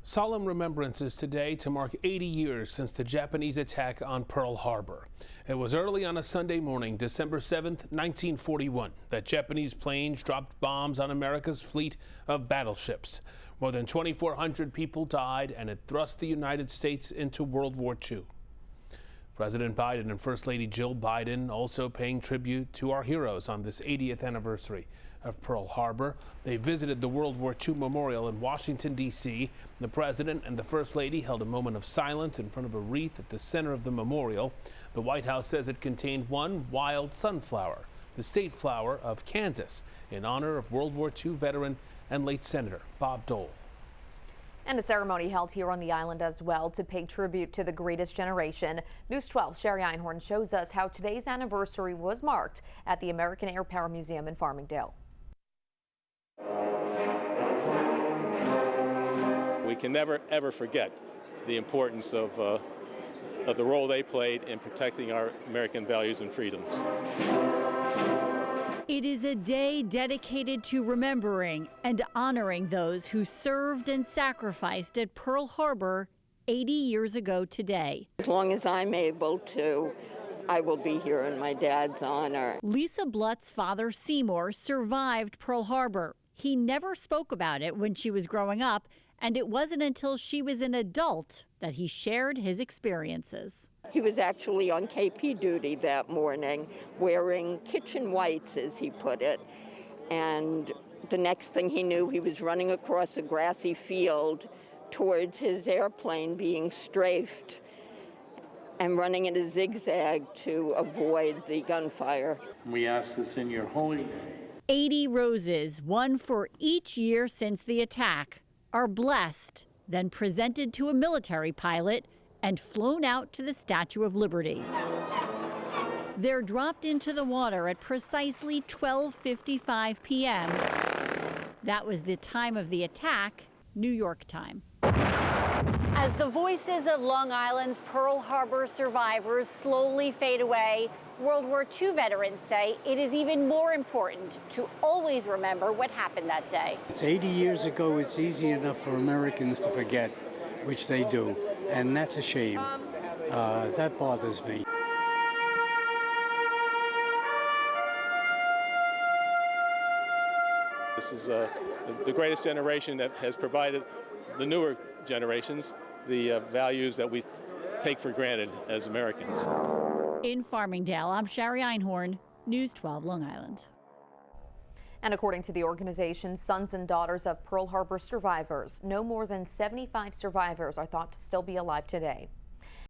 Solemn remembrances today to mark 80 years since the Japanese attack on Pearl Harbor. It was early on a Sunday morning, December 7th, 1941, that Japanese planes dropped bombs on America's fleet of battleships. More than 2,400 people died, and it thrust the United States into World War II. President Biden and First Lady Jill Biden also paying tribute to our heroes on this 80th anniversary of Pearl Harbor. They visited the World War II Memorial in Washington, D.C. The President and the First Lady held a moment of silence in front of a wreath at the center of the memorial. The White House says it contained one wild sunflower, the state flower of Kansas, in honor of World War II veteran and late Senator Bob Dole. And a ceremony held here on the island as well to pay tribute to the greatest generation. News 12's Sherry Einhorn shows us how today's anniversary was marked at the American Airpower Museum in Farmingdale. We can never, ever forget the importance of the role they played in protecting our American values and freedoms. It is a day dedicated to remembering and honoring those who served and sacrificed at Pearl Harbor 80 years ago today. As long as I'm able to, I will be here in my dad's honor. Lisa Blutt's father, Seymour, survived Pearl Harbor. He never spoke about it when she was growing up, and it wasn't until she was an adult that he shared his experiences. He was actually on KP duty that morning, wearing kitchen whites, as he put it. And the next thing he knew, he was running across a grassy field towards his airplane being strafed and running in a zigzag to avoid the gunfire. We ask this in your holy name. 80 roses, one for each year since the attack, are blessed, then presented to a military pilot and flown out to the Statue of Liberty. They're dropped into the water at precisely 12:55 p.m. That was the time of the attack, New York time. As the voices of Long Island's Pearl Harbor survivors slowly fade away, World War II veterans say it is even more important to always remember what happened that day. It's 80 years ago. It's easy enough for Americans to forget, which they do, and that's a shame. That bothers me. This is the greatest generation that has provided the newer generations the values that we take for granted as Americans. In Farmingdale, I'm Sherry Einhorn, News 12 Long Island. And according to the organization Sons and Daughters of Pearl Harbor Survivors, no more than 75 survivors are thought to still be alive today.